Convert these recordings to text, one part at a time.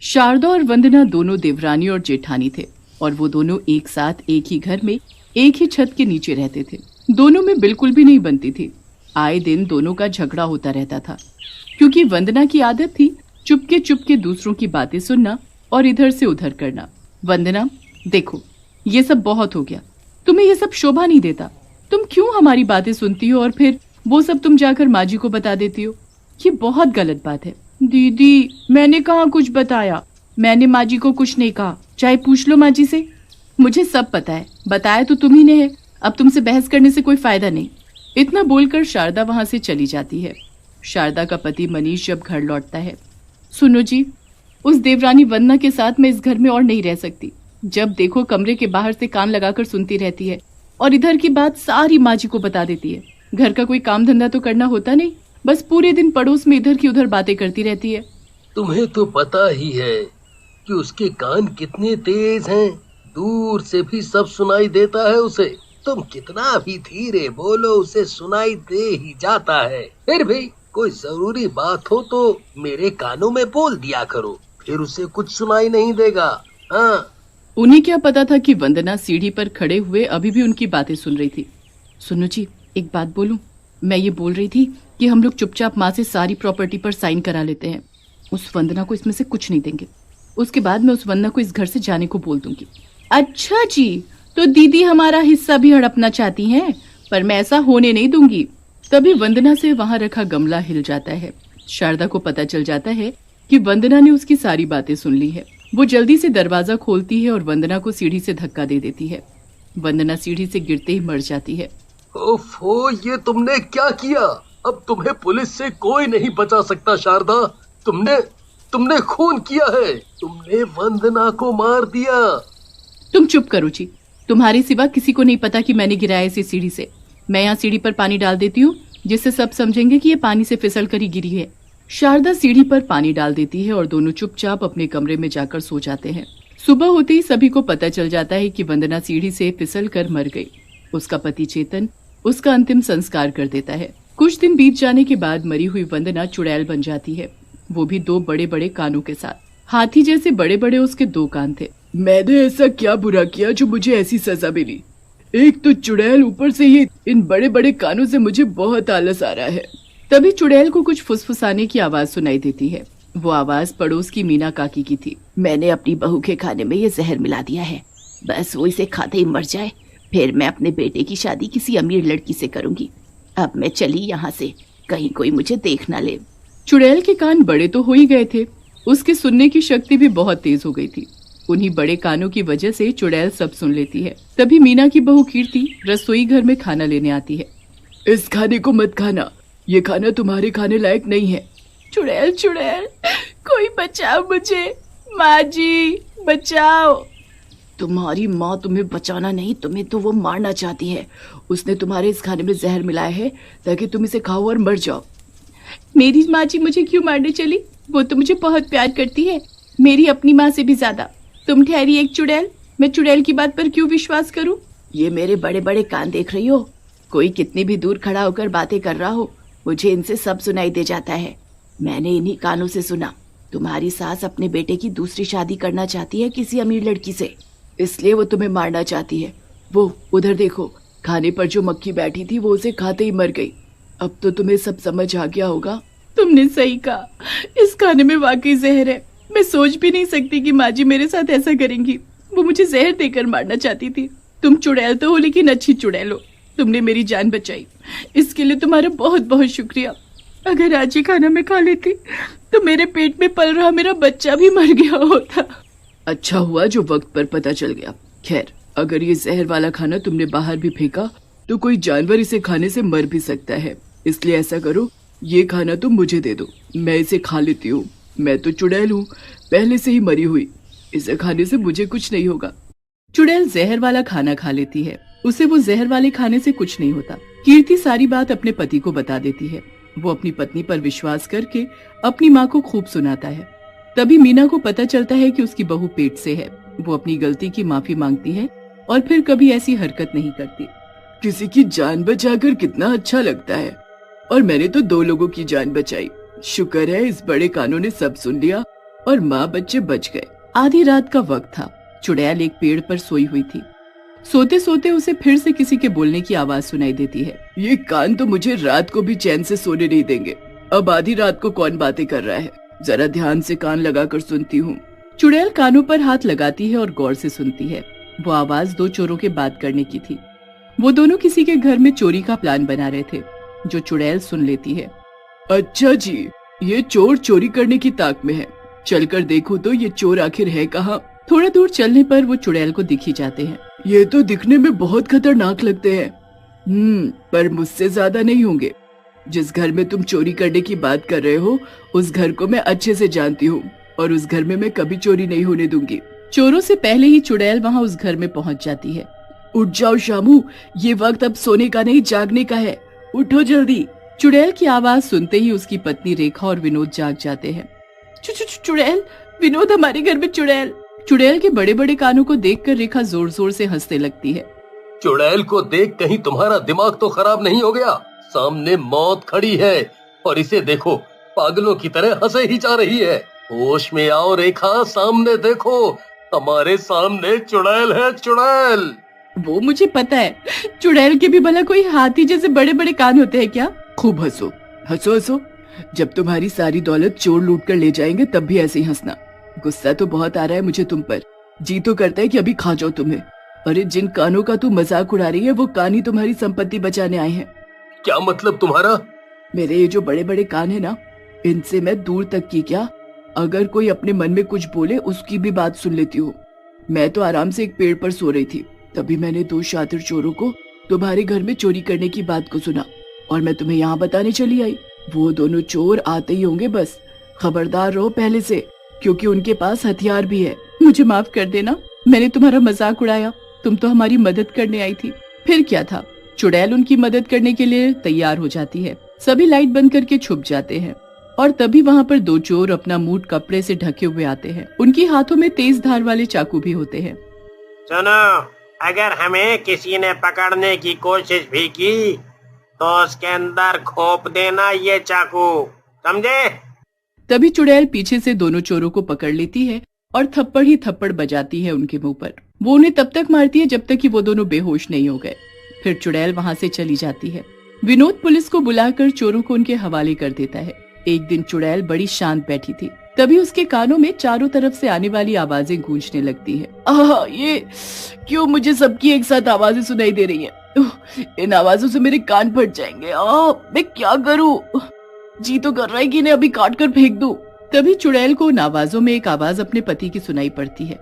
शारदा और वंदना दोनों देवरानी और जेठानी थे और वो दोनों एक साथ एक ही घर में एक ही छत के नीचे रहते थे। दोनों में बिल्कुल भी नहीं बनती थी। आए दिन दोनों का झगड़ा होता रहता था क्योंकि वंदना की आदत थी चुपके चुपके दूसरों की बातें सुनना और इधर से उधर करना। वंदना, देखो ये सब बहुत हो गया, तुम्हें ये सब शोभा नहीं देता। तुम क्यों हमारी बातें सुनती हो और फिर वो सब तुम जाकर माँ जी को बता देती हो? ये बहुत गलत बात है। दीदी, मैंने कहाँ कुछ बताया, मैंने माँ जी को कुछ नहीं कहा, चाहे पूछ लो माँ जी से। मुझे सब पता है, बताया तो तुम्ही ने है, अब तुमसे बहस करने से कोई फायदा नहीं। इतना बोलकर शारदा वहां से चली जाती है। शारदा का पति मनीष जब घर लौटता है, सुनो जी, उस देवरानी वंदना के साथ मैं इस घर में और नहीं रह सकती। जब देखो कमरे के बाहर से कान लगाकर सुनती रहती है और इधर की बात सारी माँ जी को बता देती है। घर का कोई काम धंधा तो करना होता नहीं, बस पूरे दिन पड़ोस में इधर की उधर बातें करती रहती है। तुम्हें तो पता ही है कि उसके कान कितने तेज हैं, दूर से भी सब सुनाई देता है उसे। तुम कितना भी धीरे बोलो उसे सुनाई दे ही जाता है। फिर भी कोई जरूरी बात हो तो मेरे कानों में बोल दिया करो, फिर उसे कुछ सुनाई नहीं देगा। हाँ। उन्हें क्या पता था कि वंदना सीढ़ी पर खड़े हुए अभी भी उनकी बातें सुन रही थी। सुनो जी, एक बात बोलूं? मैं ये बोल रही थी कि हम लोग चुपचाप माँ से सारी प्रॉपर्टी पर साइन करा लेते हैं। उस वंदना को इसमें से कुछ नहीं देंगे। उसके बाद मैं उस वंदना को इस घर से जाने को बोल दूंगी। अच्छा जी, तो दीदी हमारा हिस्सा भी हड़पना चाहती हैं, पर मैं ऐसा होने नहीं दूंगी। तभी वंदना से वहां रखा गमला हिल जाता है। शारदा को पता चल जाता है कि वंदना ने उसकी सारी बातें सुन ली है। वो जल्दी से दरवाजा खोलती है और वंदना को सीढ़ी से धक्का दे देती है। वंदना सीढ़ी से गिरते ही मर जाती है। ओफो, ये तुमने क्या किया? अब तुम्हें पुलिस से कोई नहीं बचा सकता शारदा। तुमने खून किया है, तुमने वंदना को मार दिया। तुम चुप करो जी, तुम्हारे सिवा किसी को नहीं पता कि मैंने गिराया इसे सीढ़ी से। मैं यहाँ सीढ़ी पर पानी डाल देती हूँ जिससे सब समझेंगे कि ये पानी से फिसल कर ही गिरी है। शारदा सीढ़ी पर पानी डाल देती है और दोनों चुपचाप अपने कमरे में जाकर सो जाते हैं। सुबह होते ही सभी को पता चल जाता है कि वंदना सीढ़ी से फिसल कर मर गई। उसका पति चेतन उसका अंतिम संस्कार कर देता है। कुछ दिन बीत जाने के बाद मरी हुई वंदना चुड़ैल बन जाती है, वो भी 2 बड़े बड़े कानों के साथ। हाथी जैसे बड़े बड़े उसके 2 कान थे। मैंने ऐसा क्या बुरा किया जो मुझे ऐसी सजा मिली? एक तो चुड़ैल, ऊपर से ये इन बड़े बड़े कानों से मुझे बहुत आलस आ रहा है। तभी चुड़ैल को कुछ फुसफुसाने की आवाज सुनाई देती है। वो आवाज पड़ोस की मीना काकी की थी। मैंने अपनी बहू के खाने में ये जहर मिला दिया है, बस वो इसे खाते ही मर जाए, फिर मैं अपने बेटे की शादी किसी अमीर लड़की से करूंगी। अब मैं चली यहाँ से, कहीं कोई मुझे देख ना ले। चुड़ैल के कान बड़े तो हो ही गए थे, उसके सुनने की शक्ति भी बहुत तेज हो गई थी। उन्हीं बड़े कानों की वजह से चुड़ैल सब सुन लेती है। तभी मीना की बहू कीर्ति रसोई घर में खाना लेने आती है। इस खाने को मत खाना, ये खाना तुम्हारे खाने लायक नहीं है। चुड़ैल, चुड़ैल, कोई बचाओ मुझे, माँ जी बचाओ। तुम्हारी माँ तुम्हें बचाना नहीं, तुम्हें तो वो मारना चाहती है। उसने तुम्हारे इस खाने में जहर मिलाया है ताकि तुम इसे खाओ और मर जाओ। मेरी माँ जी मुझे क्यों मारने चली? वो तो मुझे बहुत प्यार करती है, मेरी अपनी माँ से भी ज्यादा। तुम ठहरी एक चुड़ैल, मैं चुड़ैल की बात पर क्यों विश्वास करूं? ये मेरे बड़े बड़े कान देख रही हो? कोई कितनी भी दूर खड़ा होकर बातें कर रहा हो, मुझे इनसे सब सुनाई दे जाता है। मैंने इन्हीं कानों से सुना, तुम्हारी सास अपने बेटे की दूसरी शादी करना चाहती है किसी अमीर लड़की से, इसलिए वो तुम्हें मारना चाहती है। वो उधर देखो, खाने पर जो मक्खी बैठी थी वो उसे खाते ही मर गई। अब तो तुम्हें सब समझ आ गया होगा। तुमने सही कहा, इस खाने में वाकई जहर है। मैं सोच भी नहीं सकती कि माँ जी मेरे साथ ऐसा करेंगी। वो मुझे जहर देकर मारना चाहती थी। तुम चुड़ैल तो हो, लेकिन अच्छी चुड़ैल हो। तुमने मेरी जान बचाई, इसके लिए तुम्हारा बहुत बहुत शुक्रिया। अगर आज ये खाना मैं खा लेती तो मेरे पेट में पल रहा मेरा बच्चा भी मर गया होता। अच्छा हुआ जो वक्त पर पता चल गया। खैर, अगर ये जहर वाला खाना तुमने बाहर भी फेंका तो कोई जानवर इसे खाने से मर भी सकता है, इसलिए ऐसा करो, ये खाना तुम मुझे दे दो, मैं इसे खा लेती हूँ। मैं तो चुड़ैल हूँ, पहले से ही मरी हुई, इसे खाने से मुझे कुछ नहीं होगा। चुड़ैल जहर वाला खाना खा लेती है, उसे वो जहर वाले खाने से कुछ नहीं होता। कीर्ति सारी बात अपने पति को बता देती है। वो अपनी पत्नी पर विश्वास करके अपनी माँ को खूब सुनाता है। तभी मीना को पता चलता है कि उसकी बहू पेट से है। वो अपनी गलती की माफी मांगती है और फिर कभी ऐसी हरकत नहीं करती। किसी की जान बचाकर कितना अच्छा लगता है, और मैंने तो 2 लोगों की जान बचाई। शुक्र है इस बड़े कानों ने सब सुन लिया और माँ बच्चे बच गए। आधी रात का वक्त था। चुड़ैल एक पेड़ पर सोई हुई थी। सोते सोते उसे फिर से किसी के बोलने की आवाज सुनाई देती है। ये कान तो मुझे रात को भी चैन से सोने नहीं देंगे। अब आधी रात को कौन बातें कर रहा है? जरा ध्यान से कान लगाकर सुनती हूँ। चुड़ैल कानों पर हाथ लगाती है और गौर से सुनती है। वो आवाज दो चोरों के बात करने की थी। वो दोनों किसी के घर में चोरी का प्लान बना रहे थे, जो चुड़ैल सुन लेती है। अच्छा जी, ये चोर चोरी करने की ताक में है। चलकर देखो तो ये चोर आखिर है कहाँ। थोड़ा दूर चलने पर वो चुड़ैल को दिख ही जाते हैं। ये तो दिखने में बहुत खतरनाक लगते हैं। पर मुझसे ज्यादा नहीं होंगे। जिस घर में तुम चोरी करने की बात कर रहे हो, उस घर को मैं अच्छे से जानती हूँ और उस घर में मैं कभी चोरी नहीं होने दूंगी। चोरों से पहले ही चुड़ैल वहाँ उस घर में पहुँच जाती है। उठ जाओ शामू, ये वक्त अब सोने का नहीं जागने का है। उठो जल्दी। चुड़ैल की आवाज सुनते ही उसकी पत्नी रेखा और विनोद जाग जाते हैं। चुड़ैल, विनोद हमारे घर में चुड़ैल। चुड़ैल के बड़े बड़े कानों को देखकर रेखा जोर जोर से हंसने लगती है। चुड़ैल को देख कहीं तुम्हारा दिमाग तो खराब नहीं हो गया? सामने मौत खड़ी है और इसे देखो, पागलों की तरह हंसे ही जा रही है। होश में आओ रेखा, सामने देखो, हमारे सामने चुड़ैल है, चुड़ैल। वो मुझे पता है। चुड़ैल के भी भला कोई हाथी जैसे बड़े बड़े कान होते हैं क्या? खूब हंसो हंसो हंसो। जब तुम्हारी सारी दौलत चोर लूट कर ले जाएंगे तब भी ऐसे ही हंसना। गुस्सा तो बहुत आ रहा है मुझे तुम पर। जी तो करता है कि अभी खा जाओ तुम्हें। अरे जिन कानों का तू मजाक उड़ा रही है, वो कान ही तुम्हारी संपत्ति बचाने आए हैं। क्या मतलब तुम्हारा? मेरे ये जो बड़े बड़े कान है ना, इनसे मैं दूर तक की क्या, अगर कोई अपने मन में कुछ बोले उसकी भी बात सुन लेती हूँ। मैं तो आराम से एक पेड़ पर सो रही थी, तभी मैंने दो शातिर चोरों को तुम्हारे घर में चोरी करने की बात को सुना और मैं तुम्हें यहाँ बताने चली आई। वो दोनों चोर आते ही होंगे, बस खबरदार रहो पहले से, क्योंकि उनके पास हथियार भी है। मुझे माफ कर देना, मैंने तुम्हारा मजाक उड़ाया। तुम तो हमारी मदद करने आई थी। फिर क्या था, चुड़ैल उनकी मदद करने के लिए तैयार हो जाती है। सभी लाइट बंद करके छुप जाते हैं और तभी वहाँ पर दो चोर अपना मुंह कपड़े से ढके हुए आते हैं। उनके हाथों में तेज धार वाले चाकू भी होते हैं। सुनो, अगर हमें किसी ने पकड़ने की कोशिश भी की तो उसके अंदर खोप देना ये चाकू, समझे? तभी चुड़ैल पीछे से दोनों चोरों को पकड़ लेती है और थप्पड़ ही थप्पड़ बजाती है उनके मुंह पर। वो उन्हें तब तक मारती है जब तक कि वो दोनों बेहोश नहीं हो गए। फिर चुड़ैल वहाँ से चली जाती है। विनोद पुलिस को बुलाकर चोरों को उनके हवाले कर देता है। एक दिन चुड़ैल बड़ी शांत बैठी थी, तभी उसके कानों में चारों तरफ से आने वाली आवाजें गूंजने लगती है। ये क्यों मुझे सबकी एक साथ आवाजें सुनाई दे रही हैं? इन आवाजों से मेरे कान फट जाएंगे। मैं क्या करूं? जी तो कर रहा है कि इन्हें अभी काट कर फेंक दूं। तभी चुड़ैल को उन आवाजों में एक आवाज अपने पति की सुनाई पड़ती है।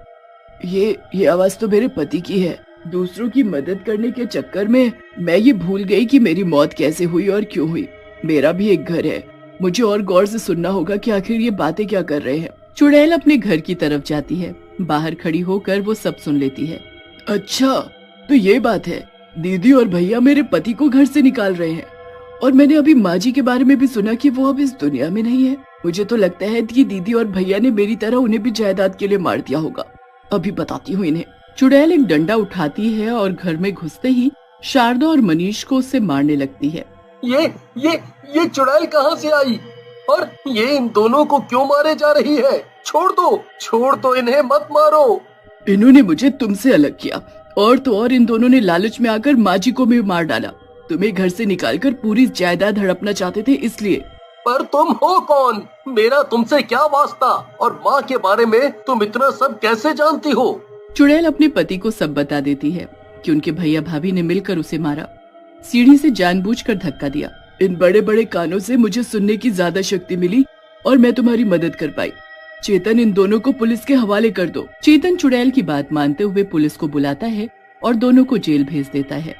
ये आवाज तो मेरे पति की है। दूसरों की मदद करने के चक्कर में मैं ये भूल गई कि मेरी मौत कैसे हुई और क्यों हुई। मेरा भी एक घर है, मुझे और गौर से सुनना होगा कि आखिर ये बातें क्या कर रहे हैं। चुड़ैल अपने घर की तरफ जाती है। बाहर खड़ी होकर वो सब सुन लेती है। अच्छा, तो ये बात है, दीदी और भैया मेरे पति को घर से निकाल रहे हैं और मैंने अभी माँ जी के बारे में भी सुना कि वो अब इस दुनिया में नहीं है। मुझे तो लगता है कि दीदी और भैया ने मेरी तरह उन्हें भी जायदाद के लिए मार दिया होगा। अभी बताती हूँ इन्हें। चुड़ैल एक डंडा उठाती है और घर में घुसते ही शारदा और मनीष को उससे मारने लगती है। ये चुड़ैल कहाँ से आई और ये इन दोनों को क्यों मारे जा रही है? छोड़ दो इन्हें, मत मारो। इन्होंने मुझे तुमसे अलग किया और तो और इन दोनों ने लालच में आकर माँ जी को भी मार डाला। तुम्हें घर से निकालकर पूरी जायदाद हड़पना चाहते थे इसलिए। पर तुम हो कौन? मेरा तुमसे क्या वास्ता? और माँ के बारे में तुम इतना सब कैसे जानती हो? चुड़ैल अपने पति को सब बता देती है कि उनके भैया भाभी ने मिलकर उसे मारा, सीढ़ी से जानबूझकर धक्का दिया। इन बड़े बड़े कानों से मुझे सुनने की ज्यादा शक्ति मिली और मैं तुम्हारी मदद कर पाई। चेतन, इन दोनों को पुलिस के हवाले कर दो। चेतन चुड़ैल की बात मानते हुए पुलिस को बुलाता है और दोनों को जेल भेज देता है।